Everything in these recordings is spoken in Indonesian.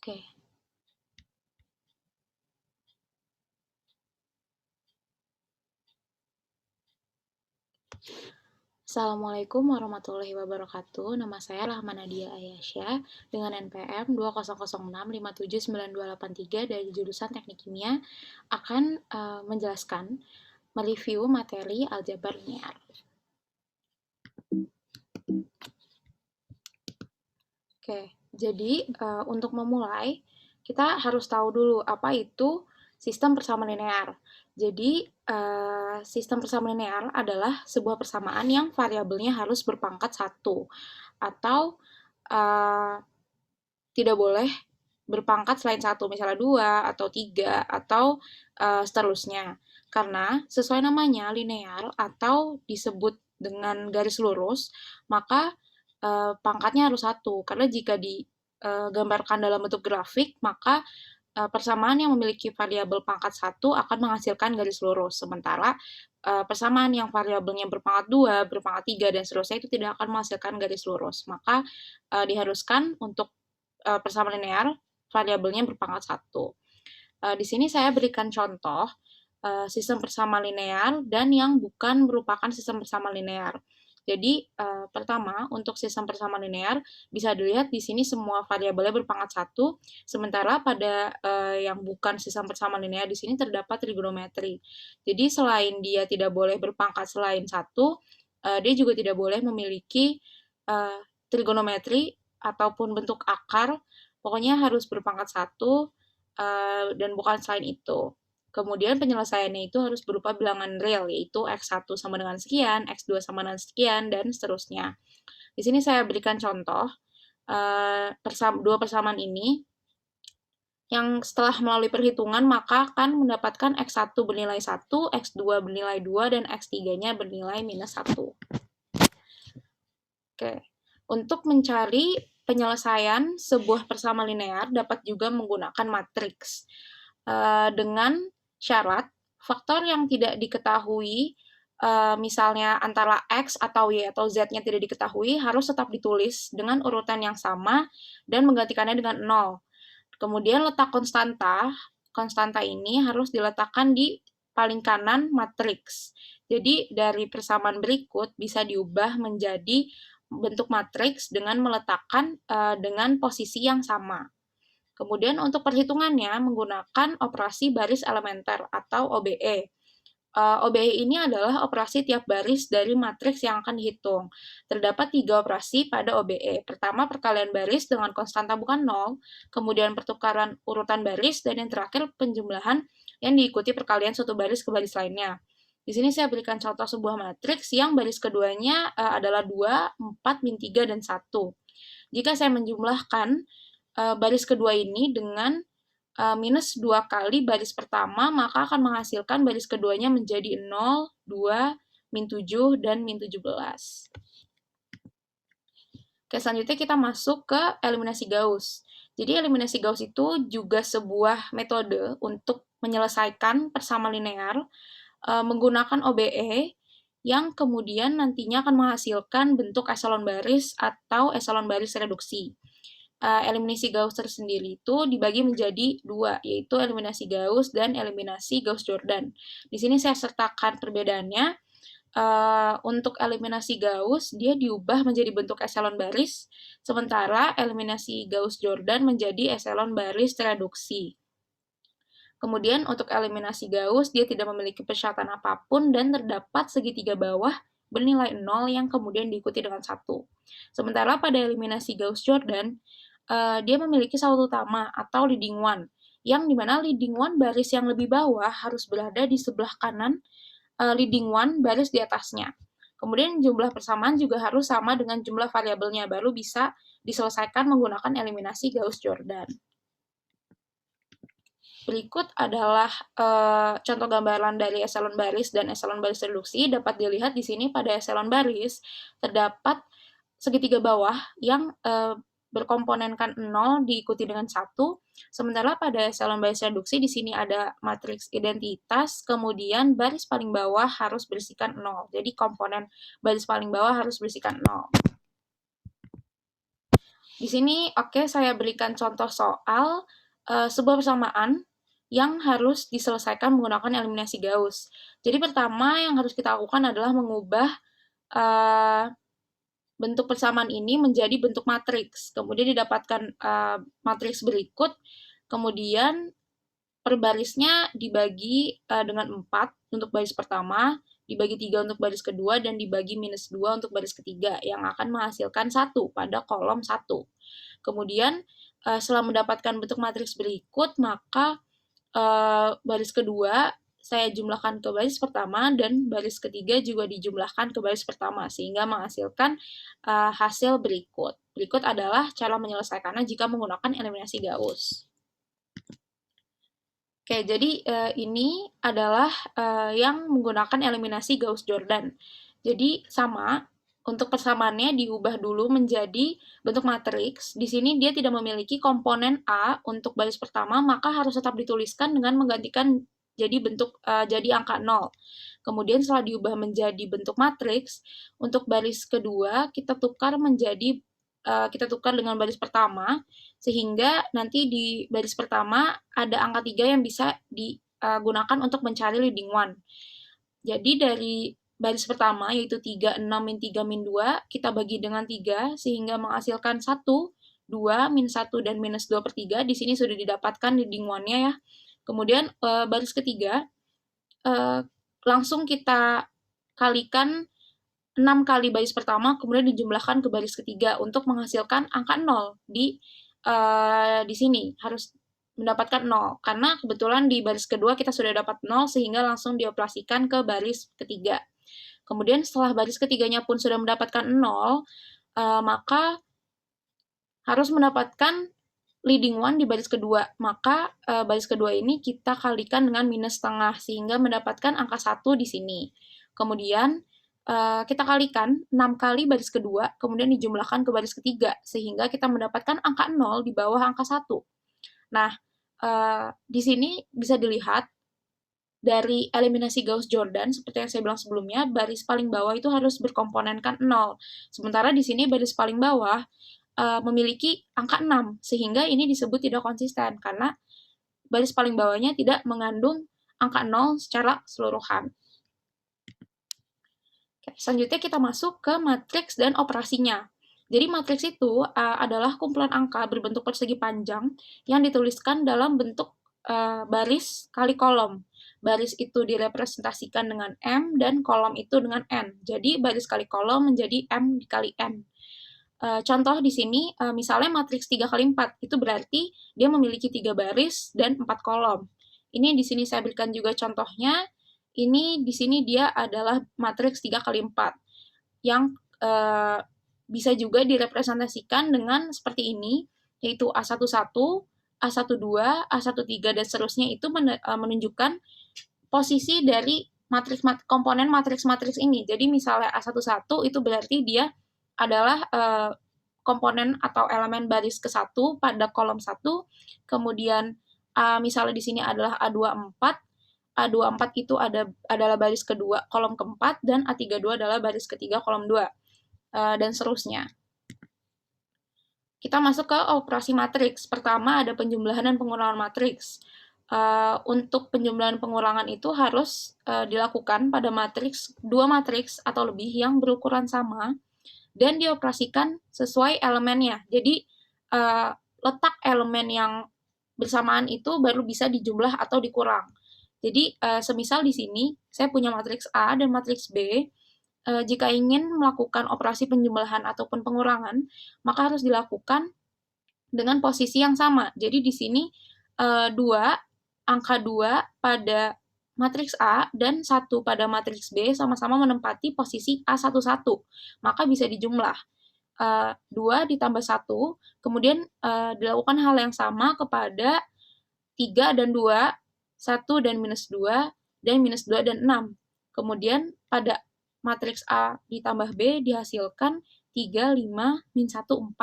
Oke. Assalamualaikum warahmatullahi wabarakatuh. Nama saya Rahma Nadia Ayasya dengan NPM 20065799283 dari jurusan Teknik Kimia akan menjelaskan mereview materi aljabar linear. Oke, jadi untuk memulai kita harus tahu dulu apa itu sistem persamaan linear. Jadi, sistem persamaan linear adalah sebuah persamaan yang variabelnya harus berpangkat 1 atau tidak boleh berpangkat selain 1, misalnya 2 atau 3 atau seterusnya. Karena sesuai namanya linear atau disebut dengan garis lurus, maka pangkatnya harus 1. Karena jika digambarkan dalam bentuk grafik, maka persamaan yang memiliki variabel pangkat 1 akan menghasilkan garis lurus. Sementara persamaan yang variabelnya berpangkat 2, berpangkat 3, dan seterusnya itu tidak akan menghasilkan garis lurus. Maka diharuskan untuk persamaan linear variabelnya berpangkat 1. Di sini saya berikan contoh sistem persamaan linear dan yang bukan merupakan sistem persamaan linear. Jadi, pertama, untuk sistem persamaan linear, bisa dilihat di sini semua variabelnya berpangkat 1, sementara pada yang bukan sistem persamaan linear di sini terdapat trigonometri. Jadi, selain dia tidak boleh berpangkat selain 1, dia juga tidak boleh memiliki trigonometri ataupun bentuk akar, pokoknya harus berpangkat 1 dan bukan selain itu. Kemudian penyelesaiannya itu harus berupa bilangan real, yaitu X1 sama dengan sekian, X2 sama dengan sekian, dan seterusnya. Di sini saya berikan contoh, dua persamaan ini, yang setelah melalui perhitungan maka akan mendapatkan X1 bernilai 1, X2 bernilai 2, dan X3-nya bernilai minus 1. Oke, untuk mencari penyelesaian sebuah persamaan linear dapat juga menggunakan matriks dengan syarat faktor yang tidak diketahui, misalnya antara X atau Y atau Z-nya tidak diketahui, harus tetap ditulis dengan urutan yang sama dan menggantikannya dengan 0. Kemudian letak konstanta ini harus diletakkan di paling kanan matriks. Jadi dari persamaan berikut bisa diubah menjadi bentuk matriks dengan meletakkan dengan posisi yang sama. Kemudian untuk perhitungannya menggunakan operasi baris elementer atau OBE. OBE ini adalah operasi tiap baris dari matriks yang akan dihitung. Terdapat 3 operasi pada OBE. Pertama, perkalian baris dengan konstanta bukan 0, kemudian pertukaran urutan baris, dan yang terakhir penjumlahan yang diikuti perkalian suatu baris ke baris lainnya. Di sini saya berikan contoh sebuah matriks yang baris keduanya adalah 2, 4, min 3, dan 1. Jika saya menjumlahkan baris kedua ini dengan minus 2 kali baris pertama, maka akan menghasilkan baris keduanya menjadi 0, 2, min 7, dan min 17. Oke, selanjutnya kita masuk ke eliminasi Gauss. Jadi eliminasi Gauss itu juga sebuah metode untuk menyelesaikan persamaan linear menggunakan OBE yang kemudian nantinya akan menghasilkan bentuk eselon baris atau eselon baris reduksi. Eliminasi Gauss tersendiri itu dibagi menjadi 2, yaitu eliminasi Gauss dan eliminasi Gauss-Jordan. Di sini saya sertakan perbedaannya. Untuk eliminasi Gauss, dia diubah menjadi bentuk eselon baris, sementara eliminasi Gauss-Jordan menjadi eselon baris reduksi. Kemudian untuk eliminasi Gauss, dia tidak memiliki persyaratan apapun dan terdapat segitiga bawah bernilai 0 yang kemudian diikuti dengan 1. Sementara pada eliminasi Gauss-Jordan, dia memiliki saut utama atau leading one, yang dimana leading one baris yang lebih bawah harus berada di sebelah kanan leading one baris di atasnya. Kemudian jumlah persamaan juga harus sama dengan jumlah variabelnya, baru bisa diselesaikan menggunakan eliminasi Gauss-Jordan. Berikut adalah contoh gambaran dari eselon baris dan eselon baris reduksi. Dapat dilihat di sini pada eselon baris terdapat segitiga bawah yang berkomponenkan 0 diikuti dengan 1, sementara pada eselon baris reduksi di sini ada matriks identitas, kemudian baris paling bawah harus berisikan 0. Jadi komponen baris paling bawah harus berisikan 0. Di sini, oke, saya berikan contoh soal sebuah persamaan yang harus diselesaikan menggunakan eliminasi Gauss. Jadi pertama yang harus kita lakukan adalah mengubah bentuk persamaan ini menjadi bentuk matriks. Kemudian didapatkan matriks berikut, kemudian per barisnya dibagi dengan 4 untuk baris pertama, dibagi 3 untuk baris kedua, dan dibagi -2 untuk baris ketiga, yang akan menghasilkan 1 pada kolom 1. Kemudian, setelah mendapatkan bentuk matriks berikut, maka baris kedua saya jumlahkan ke baris pertama, dan baris ketiga juga dijumlahkan ke baris pertama, sehingga menghasilkan hasil berikut. Berikut adalah cara menyelesaikannya jika menggunakan eliminasi Gauss. Oke, jadi ini adalah yang menggunakan eliminasi Gauss-Jordan. Jadi sama, untuk persamaannya diubah dulu menjadi bentuk matriks. Di sini dia tidak memiliki komponen A untuk baris pertama, maka harus tetap dituliskan dengan menggantikan jadi angka 0. Kemudian setelah diubah menjadi bentuk matriks, untuk baris kedua kita tukar dengan baris pertama, sehingga nanti di baris pertama ada angka 3 yang bisa digunakan untuk mencari leading one. Jadi dari baris pertama, yaitu 3, 6, min 3, min 2, kita bagi dengan 3, sehingga menghasilkan 1, 2, min 1, dan minus 2 per 3. Di sini sudah didapatkan leading one-nya ya. Kemudian baris ketiga, langsung kita kalikan 6 kali baris pertama, kemudian dijumlahkan ke baris ketiga untuk menghasilkan angka 0 di sini. Harus mendapatkan 0, karena kebetulan di baris kedua kita sudah dapat 0, sehingga langsung dioperasikan ke baris ketiga. Kemudian setelah baris ketiganya pun sudah mendapatkan 0, maka harus mendapatkan leading one di baris kedua. Maka baris kedua ini kita kalikan dengan minus setengah, sehingga mendapatkan angka 1 di sini. Kemudian kita kalikan 6 kali baris kedua, kemudian dijumlahkan ke baris ketiga, sehingga kita mendapatkan angka 0 di bawah angka 1. Nah, di sini bisa dilihat dari eliminasi Gauss-Jordan, seperti yang saya bilang sebelumnya, baris paling bawah itu harus berkomponenkan 0. Sementara di sini baris paling bawah memiliki angka 6, sehingga ini disebut tidak konsisten, karena baris paling bawahnya tidak mengandung angka 0 secara keseluruhan. Selanjutnya kita masuk ke matriks dan operasinya. Jadi matriks itu adalah kumpulan angka berbentuk persegi panjang yang dituliskan dalam bentuk baris kali kolom. Baris itu direpresentasikan dengan M dan kolom itu dengan N. Jadi baris kali kolom menjadi M dikali N. Contoh di sini, misalnya matriks 3 kali 4, itu berarti dia memiliki 3 baris dan 4 kolom. Ini di sini saya berikan juga contohnya. Ini di sini dia adalah matriks 3 kali 4 yang bisa juga direpresentasikan dengan seperti ini, yaitu A11, A12, A13, dan seterusnya. Itu menunjukkan posisi dari komponen matriks-matriks ini. Jadi misalnya A11 itu berarti dia adalah komponen atau elemen baris ke-1 pada kolom 1, kemudian misalnya di sini adalah A24, A24 itu adalah baris kedua kolom keempat, dan A32 adalah baris ketiga kolom 2, dan seterusnya. Kita masuk ke operasi matriks. Pertama ada penjumlahan dan pengurangan matriks. Untuk penjumlahan pengurangan itu harus dilakukan pada dua matriks atau lebih yang berukuran sama dan dioperasikan sesuai elemennya. Jadi letak elemen yang bersamaan itu baru bisa dijumlah atau dikurang. Jadi semisal di sini saya punya matriks A dan matriks B. Jika ingin melakukan operasi penjumlahan ataupun pengurangan, maka harus dilakukan dengan posisi yang sama. Jadi di sini angka 2 pada matriks A dan 1 pada matriks B sama-sama menempati posisi A11. Maka bisa dijumlah 2 ditambah 1, kemudian dilakukan hal yang sama kepada 3 dan 2, 1 dan minus 2, dan minus 2 dan 6. Kemudian pada matriks A ditambah B dihasilkan 3, 5, min 1, 4.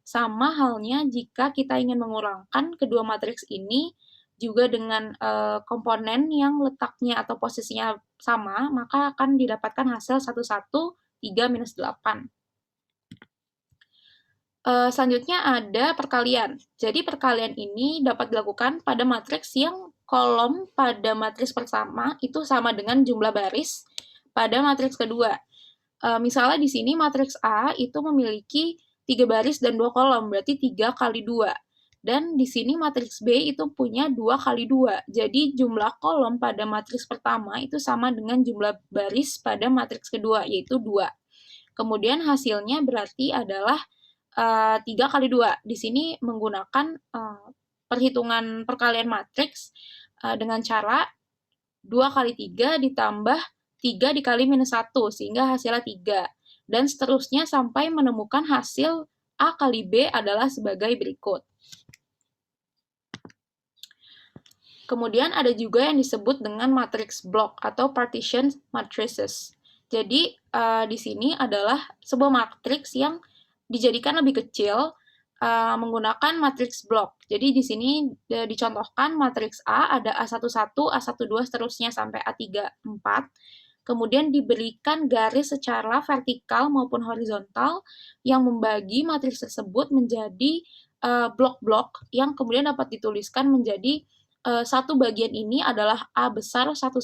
Sama halnya jika kita ingin mengurangkan kedua matriks ini juga dengan komponen yang letaknya atau posisinya sama, maka akan didapatkan hasil 1, 1, 3, minus 8. Selanjutnya ada perkalian. Jadi perkalian ini dapat dilakukan pada matriks yang kolom pada matriks pertama itu sama dengan jumlah baris pada matriks kedua. Misalnya di sini matriks A itu memiliki 3 baris dan 2 kolom, berarti 3 kali 2. Dan di sini matriks B itu punya 2 kali 2. Jadi jumlah kolom pada matriks pertama itu sama dengan jumlah baris pada matriks kedua, yaitu 2. Kemudian hasilnya berarti adalah 3 kali 2. Di sini menggunakan perhitungan perkalian matriks dengan cara 2 kali 3 ditambah 3 dikali minus 1, sehingga hasilnya 3. Dan seterusnya sampai menemukan hasil A kali B adalah sebagai berikut. Kemudian ada juga yang disebut dengan matriks blok atau partition matrices. Jadi, di sini adalah sebuah matriks yang dijadikan lebih kecil menggunakan matriks blok. Jadi di sini dicontohkan matriks A ada A11, A12 seterusnya sampai A34. Kemudian diberikan garis secara vertikal maupun horizontal yang membagi matriks tersebut menjadi blok-blok yang kemudian dapat dituliskan menjadi satu bagian ini adalah A besar 11,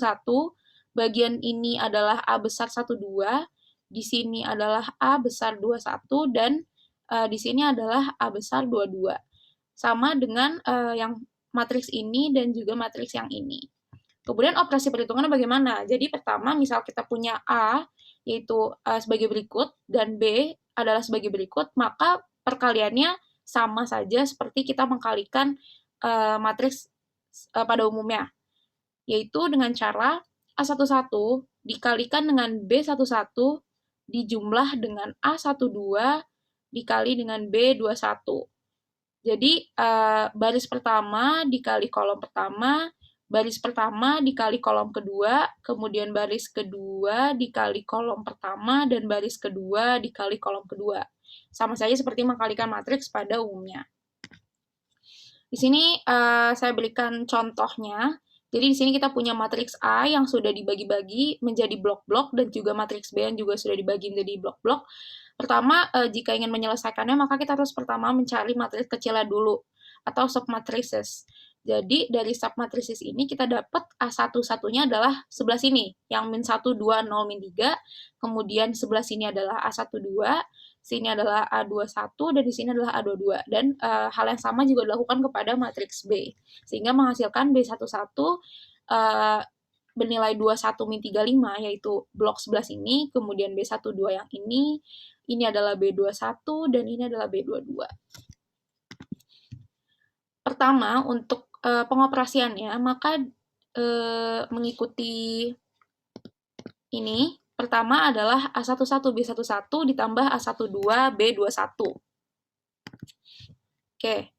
bagian ini adalah A besar 12, di sini adalah A besar 21, dan di sini adalah A besar 22. Sama dengan yang matriks ini dan juga matriks yang ini. Kemudian operasi perhitungannya bagaimana? Jadi pertama, misal kita punya A, yaitu sebagai berikut, dan B adalah sebagai berikut, maka perkaliannya sama saja seperti kita mengkalikan matriks pada umumnya, yaitu dengan cara A11 dikalikan dengan B11 dijumlah dengan A12 dikali dengan B21. Jadi, baris pertama dikali kolom pertama, baris pertama dikali kolom kedua, kemudian baris kedua dikali kolom pertama, dan baris kedua dikali kolom kedua. Sama saja seperti mengkalikan matriks pada umumnya. Di sini saya berikan contohnya. Jadi di sini kita punya matriks A yang sudah dibagi-bagi menjadi blok-blok dan juga matriks B yang juga sudah dibagi menjadi blok-blok. Pertama, jika ingin menyelesaikannya, maka kita harus pertama mencari matriks kecilnya dulu atau submatrices. Jadi dari submatrices ini kita dapat A1-1-nya adalah sebelah sini, yang min 1, 2, 0, min 3. Kemudian sebelah sini adalah A12, sini adalah A21, dan di sini adalah A22. Dan hal yang sama juga dilakukan kepada matriks B, sehingga menghasilkan B11 bernilai 21 min 35, yaitu blok sebelah sini, kemudian B12 yang ini adalah B21, dan ini adalah B22. Pertama, untuk pengoperasiannya, maka mengikuti ini. Pertama adalah A11B11 ditambah A12B21. Oke,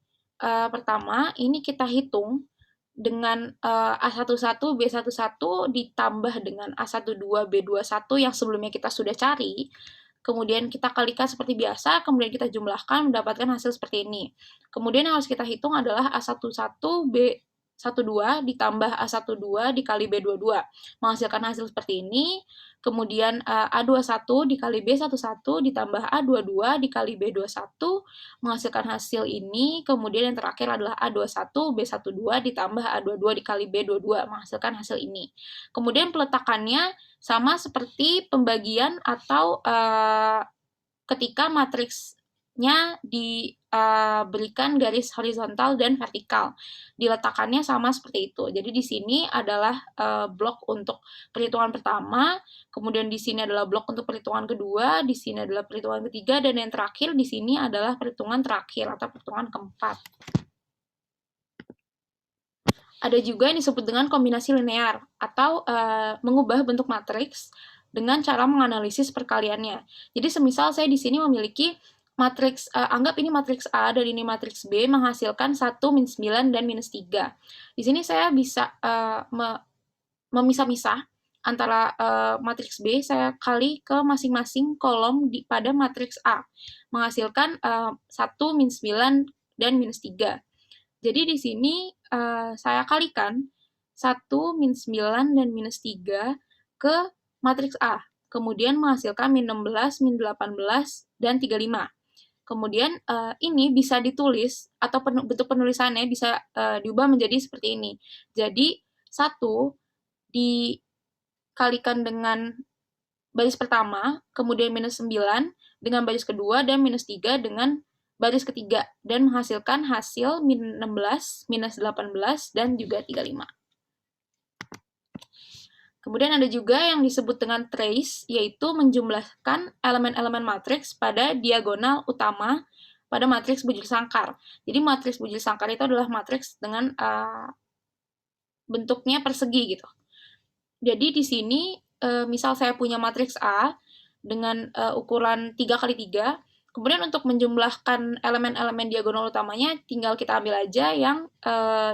pertama ini kita hitung dengan A11B11 ditambah dengan A12B21 yang sebelumnya kita sudah cari. Kemudian kita kalikan seperti biasa, kemudian kita jumlahkan mendapatkan hasil seperti ini. Kemudian yang harus kita hitung adalah A11B12 ditambah A12 dikali B22, menghasilkan hasil seperti ini. Kemudian A21 dikali B11 ditambah A22 dikali B21, menghasilkan hasil ini. Kemudian yang terakhir adalah A21 B12 ditambah A22 dikali B22, menghasilkan hasil ini. Kemudian peletakannya sama seperti pembagian atau ketika matriksnya diberikan garis horizontal dan vertikal. Diletakkannya sama seperti itu. Jadi di sini adalah blok untuk perhitungan pertama, kemudian di sini adalah blok untuk perhitungan kedua, di sini adalah perhitungan ketiga, dan yang terakhir di sini adalah perhitungan terakhir atau perhitungan keempat. Ada juga yang disebut dengan kombinasi linear atau mengubah bentuk matriks dengan cara menganalisis perkaliannya. Jadi semisal saya di sini memiliki matriks, anggap ini matriks A dan ini matriks B menghasilkan 1, min 9, dan minus 3. Di sini saya bisa memisah-misah antara matriks B, saya kali ke masing-masing kolom pada matriks A, menghasilkan 1, min 9, dan minus 3. Jadi di sini saya kalikan 1, min 9, dan minus 3 ke matriks A. Kemudian menghasilkan min 16, min 18, dan 35. Kemudian ini bisa ditulis atau bentuk penulisannya bisa diubah menjadi seperti ini. Jadi 1 dikalikan dengan baris pertama, kemudian minus 9 dengan baris kedua, dan minus 3 dengan baris ketiga, dan menghasilkan hasil min 16, minus 18, dan juga 35. Kemudian ada juga yang disebut dengan trace, yaitu menjumlahkan elemen-elemen matriks pada diagonal utama pada matriks bujur sangkar. Jadi matriks bujur sangkar itu adalah matriks dengan bentuknya persegi gitu. Jadi di sini misal saya punya matriks A dengan ukuran 3 kali 3, kemudian untuk menjumlahkan elemen-elemen diagonal utamanya tinggal kita ambil aja yang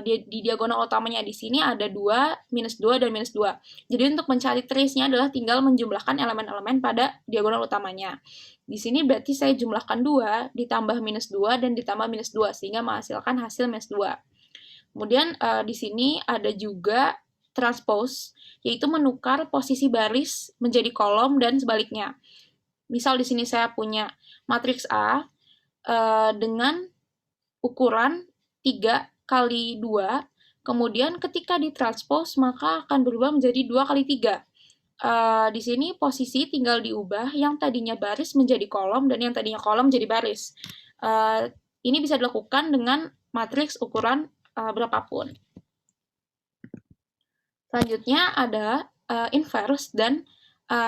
di diagonal utamanya di sini ada 2, minus 2, dan minus 2. Jadi untuk mencari trace-nya adalah tinggal menjumlahkan elemen-elemen pada diagonal utamanya. Di sini berarti saya jumlahkan 2 ditambah minus 2 dan ditambah minus 2 sehingga menghasilkan hasil minus 2. Kemudian di sini ada juga transpose, yaitu menukar posisi baris menjadi kolom dan sebaliknya. Misal di sini saya punya matriks A dengan ukuran 3 kali 2, kemudian ketika ditranspose maka akan berubah menjadi 2 kali 3. Di sini posisi tinggal diubah, yang tadinya baris menjadi kolom dan yang tadinya kolom jadi baris. Ini bisa dilakukan dengan matriks ukuran berapapun. Selanjutnya ada inverse dan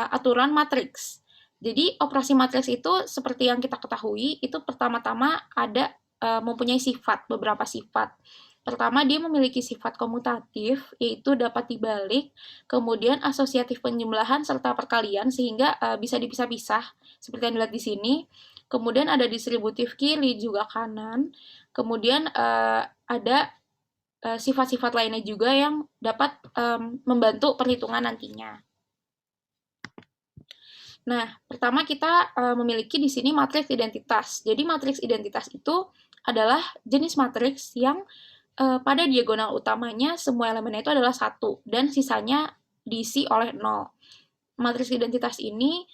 aturan matriks. Jadi operasi matriks itu seperti yang kita ketahui, itu pertama-tama ada mempunyai sifat, beberapa sifat. Pertama, dia memiliki sifat komutatif, yaitu dapat dibalik, kemudian asosiatif penjumlahan serta perkalian, sehingga bisa dipisah-pisah, seperti yang dilihat di sini. Kemudian ada distributif kiri juga kanan. Kemudian ada sifat-sifat lainnya juga yang dapat membantu perhitungan nantinya. Nah, pertama kita memiliki di sini matriks identitas. Jadi matriks identitas itu adalah jenis matriks yang pada diagonal utamanya semua elemennya itu adalah 1 dan sisanya diisi oleh 0. Matriks identitas ini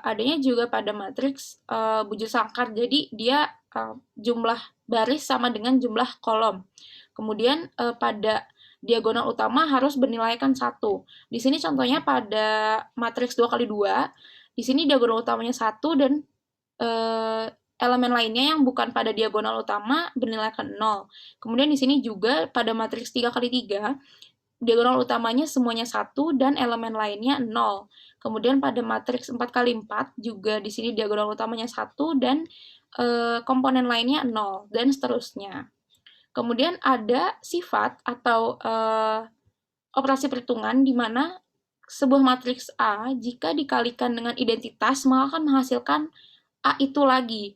adanya juga pada matriks bujur sangkar. Jadi dia jumlah baris sama dengan jumlah kolom. Kemudian pada diagonal utama harus bernilaikan 1. Di sini contohnya pada matriks 2 kali 2, di sini diagonal utamanya 1 dan elemen lainnya yang bukan pada diagonal utama bernilaikan 0. Kemudian di sini juga pada matriks 3 kali 3, diagonal utamanya semuanya 1 dan elemen lainnya 0. Kemudian pada matriks 4 kali 4 juga di sini diagonal utamanya 1 dan komponen lainnya 0 dan seterusnya. Kemudian ada sifat atau operasi perhitungan di mana sebuah matriks A jika dikalikan dengan identitas maka akan menghasilkan A itu lagi.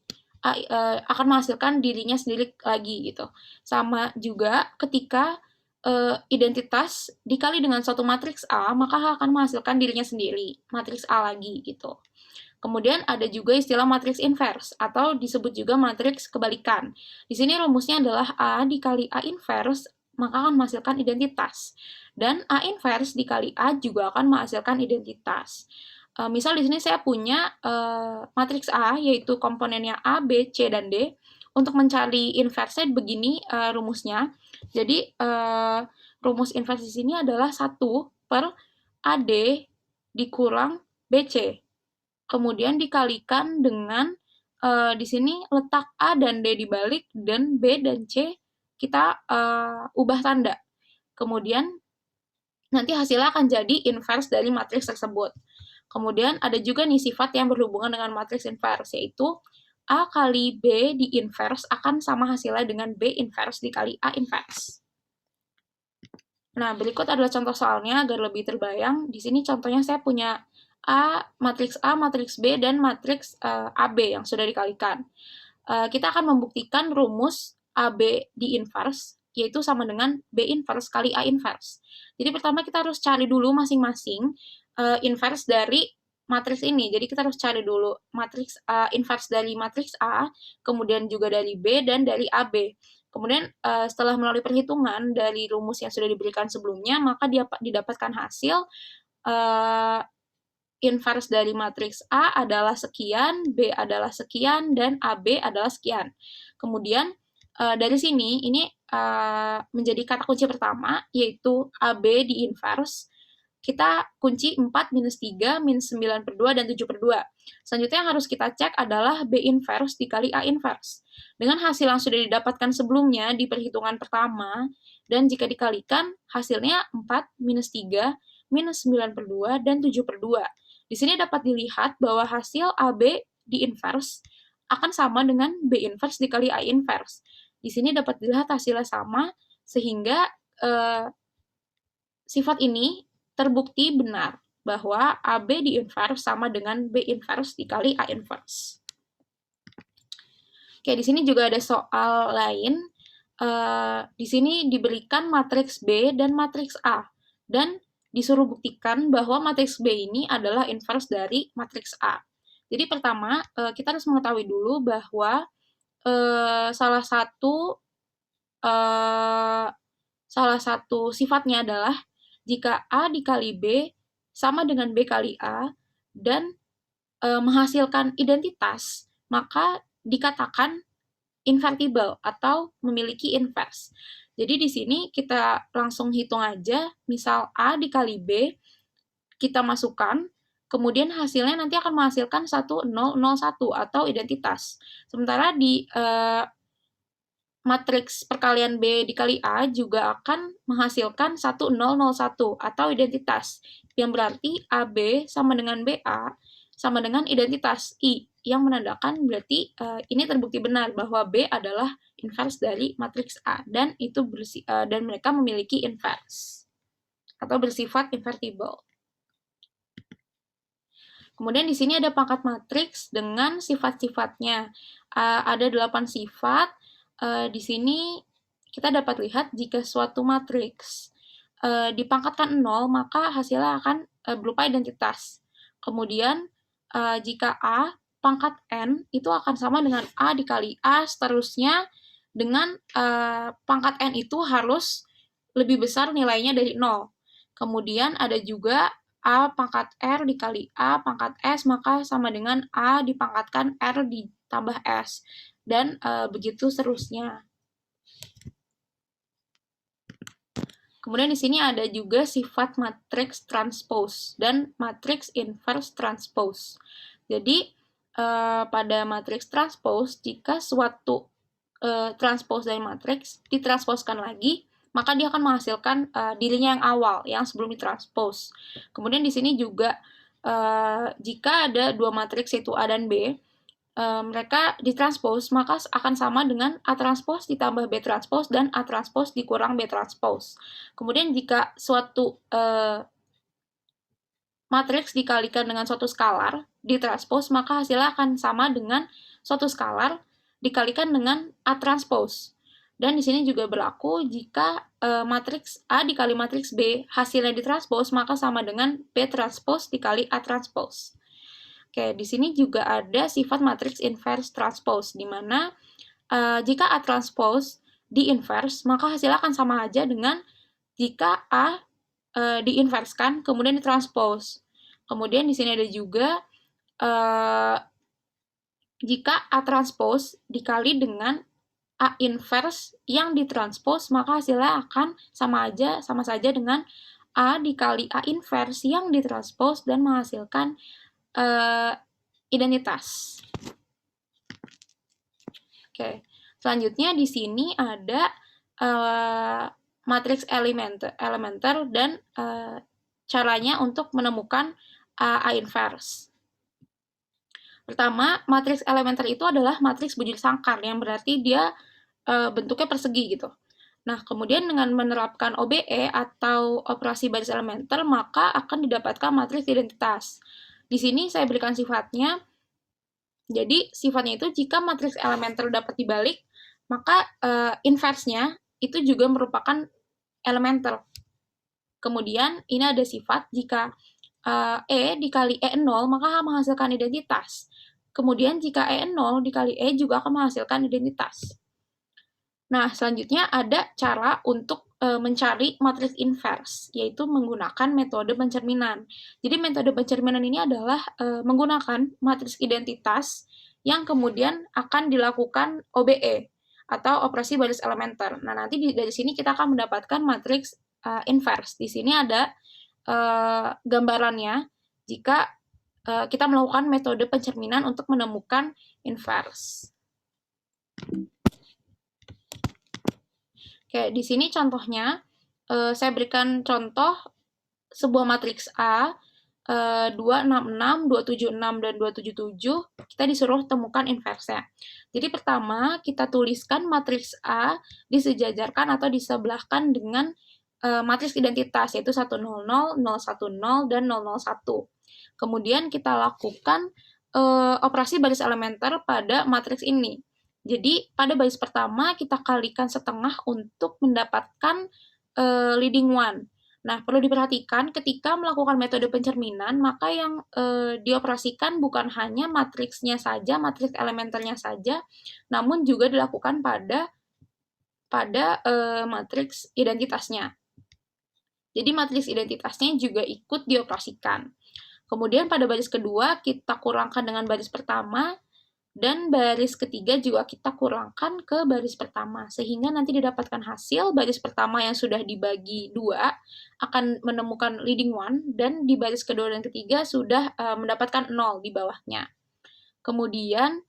Akan menghasilkan dirinya sendiri lagi gitu. Sama juga ketika identitas dikali dengan suatu matriks A maka akan menghasilkan dirinya sendiri, matriks A lagi gitu. Kemudian ada juga istilah matriks inverse atau disebut juga matriks kebalikan. Di sini rumusnya adalah A dikali A inverse maka akan menghasilkan identitas. Dan A inverse dikali A juga akan menghasilkan identitas. Misal di sini saya punya matriks A yaitu komponennya A, B, C, dan D. Untuk mencari inverse begini rumusnya. Jadi rumus inverse di sini adalah 1 per AD dikurang BC. Kemudian dikalikan dengan di sini letak A dan D dibalik dan B dan C kita ubah tanda. Kemudian nanti hasilnya akan jadi inverse dari matriks tersebut. Kemudian ada juga nih sifat yang berhubungan dengan matriks inverse, yaitu A kali B di inverse akan sama hasilnya dengan B inverse dikali A inverse. Nah, berikut adalah contoh soalnya agar lebih terbayang. Di sini contohnya saya punya A, matriks B, dan matriks AB yang sudah dikalikan. Kita akan membuktikan rumus AB di inverse, yaitu sama dengan B inverse kali A inverse. Jadi pertama kita harus cari dulu masing-masing inverse dari matriks ini. Jadi kita harus cari dulu matriks inverse dari matriks A, kemudian juga dari B, dan dari AB. Kemudian setelah melalui perhitungan dari rumus yang sudah diberikan sebelumnya, maka didapatkan hasil inverse dari matriks A adalah sekian, B adalah sekian, dan AB adalah sekian. Kemudian dari sini, ini menjadi kata kunci pertama, yaitu AB di inverse. Kita kunci 4, minus 3, minus 9/2, dan 7/2. Selanjutnya yang harus kita cek adalah B inverse dikali A inverse. Dengan hasil yang sudah didapatkan sebelumnya di perhitungan pertama, dan jika dikalikan, hasilnya 4, minus 3, minus 9/2, dan 7/2. Di sini dapat dilihat bahwa hasil AB di inverse akan sama dengan B inverse dikali A inverse. Di sini dapat dilihat hasilnya sama, sehingga sifat ini terbukti benar bahwa AB di inverse sama dengan B inverse dikali A inverse. Oke, di sini juga ada soal lain. Di sini diberikan matriks B dan matriks A, dan disuruh buktikan bahwa matriks B ini adalah inverse dari matriks A. Jadi pertama, kita harus mengetahui dulu bahwa salah satu sifatnya adalah jika A dikali B sama dengan B kali A dan menghasilkan identitas, maka dikatakan invertible atau memiliki inverse. Jadi di sini kita langsung hitung aja, misal A dikali B, kita masukkan, kemudian hasilnya nanti akan menghasilkan 1, 0, 0, 1 atau identitas. Sementara di matriks perkalian B dikali A juga akan menghasilkan 1, 0, 0, 1 atau identitas, yang berarti AB sama dengan BA sama dengan identitas I, yang menandakan berarti ini terbukti benar bahwa B adalah inverse dari matriks A, dan dan mereka memiliki inverse atau bersifat invertible. Kemudian di sini ada pangkat matriks dengan sifat-sifatnya. Ada 8 sifat. Di sini kita dapat lihat jika suatu matriks dipangkatkan 0, maka hasilnya akan berupa identitas. Kemudian jika A pangkat N itu akan sama dengan A dikali A, seterusnya dengan pangkat N itu harus lebih besar nilainya dari 0. Kemudian ada juga A pangkat R dikali A pangkat S, maka sama dengan A dipangkatkan R ditambah S, dan begitu seterusnya. Kemudian di sini ada juga sifat matriks transpose dan matriks inverse transpose. Jadi pada matriks transpose, jika suatu transpose dari matriks ditransposkan lagi, maka dia akan menghasilkan dirinya yang awal, yang sebelum ditranspose. Kemudian di sini juga jika ada dua matriks yaitu A dan B, mereka ditranspose, maka akan sama dengan A transpose ditambah B transpose dan A transpose dikurang B transpose. Kemudian jika suatu matriks dikalikan dengan suatu skalar ditranspose, maka hasilnya akan sama dengan suatu skalar dikalikan dengan A transpose. Dan di sini juga berlaku jika matriks A dikali matriks B hasilnya ditranspose, maka sama dengan B transpose dikali A transpose. Oke, di sini juga ada sifat matriks inverse transpose, di mana jika A transpose di inverse, maka hasilnya akan sama aja dengan jika A diinverskan, kemudian ditranspose. Kemudian di sini ada juga jika A transpose dikali dengan A inverse yang ditranspose, maka hasilnya akan sama saja dengan A dikali A inverse yang ditranspose dan menghasilkan identitas. Oke, selanjutnya di sini ada matriks elementer dan caranya untuk menemukan A inverse. Pertama, matriks elementer itu adalah matriks bujur sangkar, yang berarti dia bentuknya persegi gitu. Nah, kemudian dengan menerapkan OBE atau operasi baris elementer, maka akan didapatkan matriks identitas. Di sini saya berikan sifatnya. Jadi, sifatnya itu jika matriks elementer dapat dibalik, maka inverse-nya itu juga merupakan elementer. Kemudian, ini ada sifat jika E dikali E0, maka akan menghasilkan identitas. Kemudian, jika E0 dikali E juga akan menghasilkan identitas. Nah, selanjutnya ada cara untuk mencari matriks inverse, yaitu menggunakan metode pencerminan. Jadi metode pencerminan ini adalah menggunakan matriks identitas yang kemudian akan dilakukan OBE atau operasi baris elementer. Nah, nanti dari sini kita akan mendapatkan matriks inverse. Di sini ada gambarannya jika kita melakukan metode pencerminan untuk menemukan inverse. Oke, di sini contohnya, saya berikan contoh sebuah matriks A, 266, 276, dan 277, kita disuruh temukan inverse-nya. Jadi pertama, kita tuliskan matriks A disejajarkan atau disebelahkan dengan matriks identitas, yaitu 100, 010, dan 001. Kemudian kita lakukan operasi baris elementer pada matriks ini. Jadi, pada baris pertama, kita kalikan setengah untuk mendapatkan leading one. Nah, perlu diperhatikan ketika melakukan metode pencerminan, maka yang dioperasikan bukan hanya matriksnya saja, matriks elementernya saja, namun juga dilakukan pada matriks identitasnya. Jadi, matriks identitasnya juga ikut dioperasikan. Kemudian, pada baris kedua, kita kurangkan dengan baris pertama, dan baris ketiga juga kita kurangkan ke baris pertama, sehingga nanti didapatkan hasil baris pertama yang sudah dibagi 2 akan menemukan leading one, dan di baris kedua dan ketiga sudah mendapatkan 0 di bawahnya. Kemudian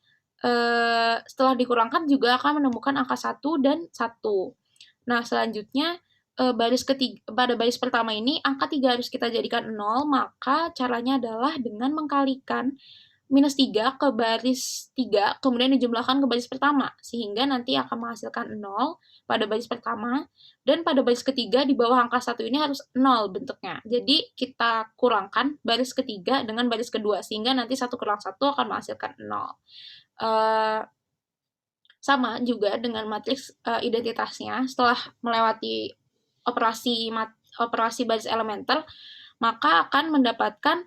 setelah dikurangkan juga akan menemukan angka 1 dan 1. Nah, selanjutnya pada baris pertama ini angka 3 harus kita jadikan 0, maka caranya adalah dengan mengkalikan minus 3 ke baris 3, kemudian dijumlahkan ke baris pertama, sehingga nanti akan menghasilkan 0 pada baris pertama, dan pada baris ketiga di bawah angka 1 ini harus 0 bentuknya. Jadi, kita kurangkan baris ketiga dengan baris kedua, sehingga nanti 1 kurang 1 akan menghasilkan 0. Sama juga dengan matriks identitasnya, setelah melewati operasi baris elementer, maka akan mendapatkan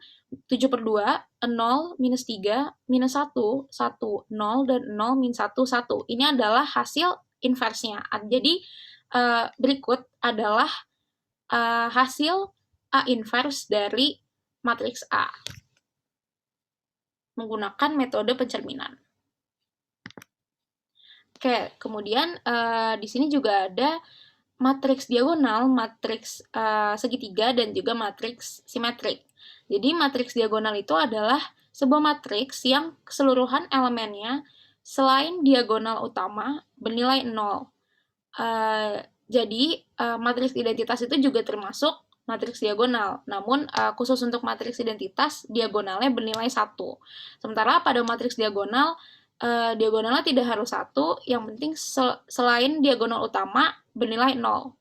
7/2, 0, minus 3, minus 1, 1, 0, dan 0, min 1, 1. Ini adalah hasil inverse-nya. Jadi, berikut adalah hasil A inverse dari matriks A menggunakan metode pencerminan. Oke, kemudian di sini juga ada matriks diagonal, matriks segitiga, dan juga matriks simetrik. Jadi, matriks diagonal itu adalah sebuah matriks yang keseluruhan elemennya selain diagonal utama bernilai 0. Jadi, matriks identitas itu juga termasuk matriks diagonal. Namun, khusus untuk matriks identitas, diagonalnya bernilai 1. Sementara pada matriks diagonal, diagonalnya tidak harus 1, yang penting selain diagonal utama bernilai 0.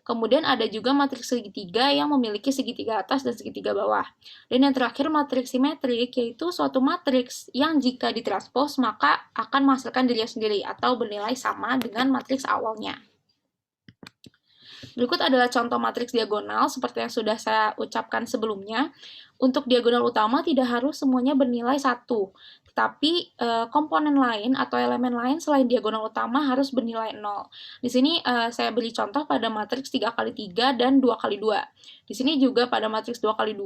Kemudian ada juga matriks segitiga yang memiliki segitiga atas dan segitiga bawah. Dan yang terakhir matriks simetrik, yaitu suatu matriks yang jika ditranspos maka akan menghasilkan dirinya sendiri atau bernilai sama dengan matriks awalnya. Berikut adalah contoh matriks diagonal seperti yang sudah saya ucapkan sebelumnya. Untuk diagonal utama tidak harus semuanya bernilai 1, tetapi komponen lain atau elemen lain selain diagonal utama harus bernilai 0. Di sini saya beri contoh pada matriks 3x3 dan 2x2. Di sini juga pada matriks 2x2,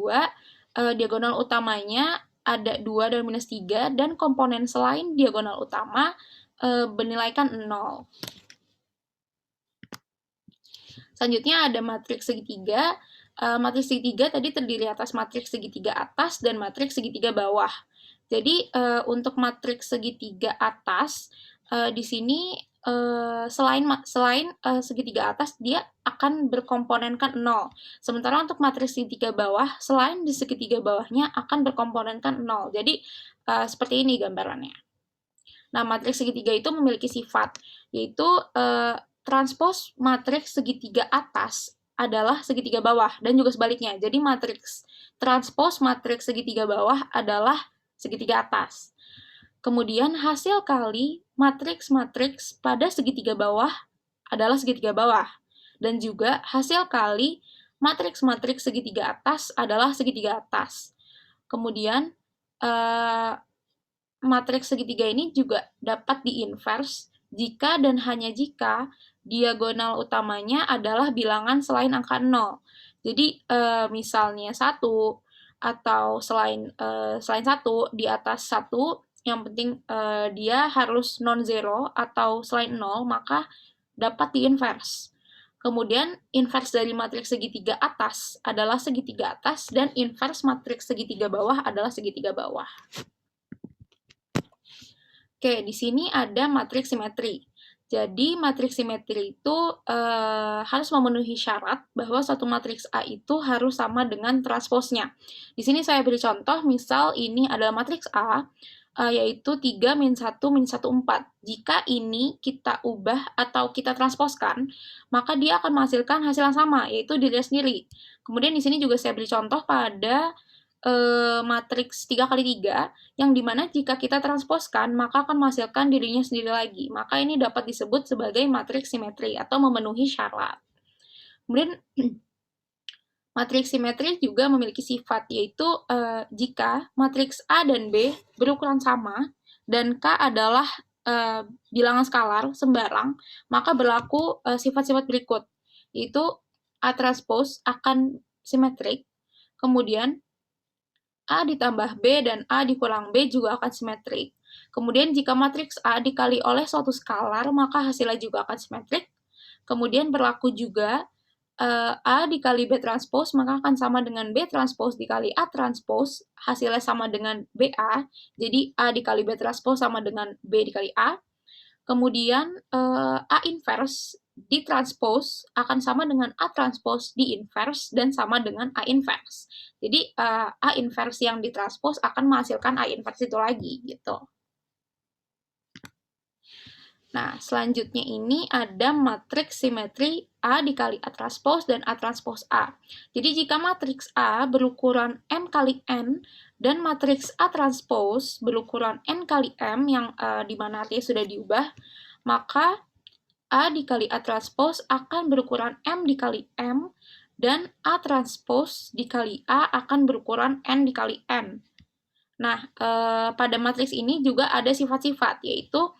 diagonal utamanya ada 2 dan minus 3, dan komponen selain diagonal utama bernilaikan 0. Selanjutnya ada matriks segitiga. Matriks segitiga tadi terdiri atas matriks segitiga atas dan matriks segitiga bawah. Jadi, untuk matriks segitiga atas, di sini selain segitiga atas, dia akan berkomponenkan 0. Sementara untuk matriks segitiga bawah, selain di segitiga bawahnya akan berkomponenkan 0. Jadi, seperti ini gambarannya. Nah, matriks segitiga itu memiliki sifat, yaitu transpos matriks segitiga atas adalah segitiga bawah, dan juga sebaliknya. Jadi, matriks transpos matriks segitiga bawah adalah segitiga atas. Kemudian, hasil kali matriks-matriks pada segitiga bawah adalah segitiga bawah. Dan juga hasil kali matriks-matriks segitiga atas adalah segitiga atas. Kemudian, matriks segitiga ini juga dapat diinverse jika dan hanya jika diagonal utamanya adalah bilangan selain angka 0. Jadi, misalnya 1 atau selain 1 di atas 1, yang penting dia harus non-zero atau selain 0, maka dapat diinvers. Kemudian, invers dari matriks segitiga atas adalah segitiga atas, dan invers matriks segitiga bawah adalah segitiga bawah. Oke, di sini ada matriks simetri. Jadi, matriks simetri itu harus memenuhi syarat bahwa satu matriks A itu harus sama dengan transposnya. Di sini saya beri contoh, misal ini adalah matriks A, yaitu 3, min 1, min 1, 4. Jika ini kita ubah atau kita transposkan, maka dia akan menghasilkan hasil yang sama, yaitu dirinya sendiri. Kemudian di sini juga saya beri contoh pada matriks 3 kali 3, yang dimana jika kita transposkan, maka akan menghasilkan dirinya sendiri lagi. Maka ini dapat disebut sebagai matriks simetri atau memenuhi syarat. Kemudian, matriks simetri juga memiliki sifat, yaitu jika matriks A dan B berukuran sama dan K adalah bilangan skalar sembarang, maka berlaku sifat-sifat berikut, yaitu A transpose akan simetrik, kemudian A ditambah B dan A dikurang B juga akan simetrik. Kemudian jika matriks A dikali oleh suatu skalar, maka hasilnya juga akan simetrik. Kemudian berlaku juga A dikali B transpose, maka akan sama dengan B transpose dikali A transpose, hasilnya sama dengan BA, jadi A dikali B transpose sama dengan B dikali A. Kemudian A inverse ditranspose akan sama dengan A transpose di inverse dan sama dengan A inverse. Jadi A inverse yang ditranspose akan menghasilkan A inverse itu lagi gitu. Nah, selanjutnya ini ada matriks simetri A dikali A transpose dan A transpose A. Jadi jika matriks A berukuran M kali N dan matriks A transpose berukuran N kali M yang dimana artinya sudah diubah, maka A dikali A transpose akan berukuran M dikali M dan A transpose dikali A akan berukuran N dikali N. Nah, pada matriks ini juga ada sifat-sifat, yaitu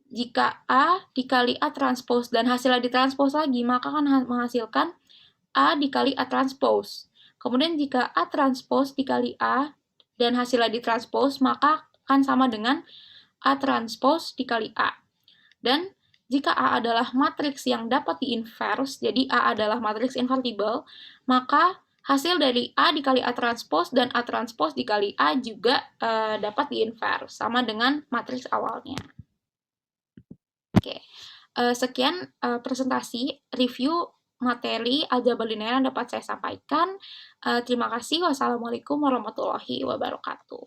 jika A dikali A transpose dan hasilnya ditranspose lagi, maka akan menghasilkan A dikali A transpose. Kemudian jika A transpose dikali A dan hasilnya ditranspose, maka akan sama dengan A transpose dikali A. Dan jika A adalah matriks yang dapat diinvers, jadi A adalah matriks invertible, maka hasil dari A dikali A transpose dan A transpose dikali A juga dapat diinvers, sama dengan matriks awalnya. Oke, sekian presentasi review materi aljabar linear yang dapat saya sampaikan. Terima kasih. Wassalamualaikum warahmatullahi wabarakatuh.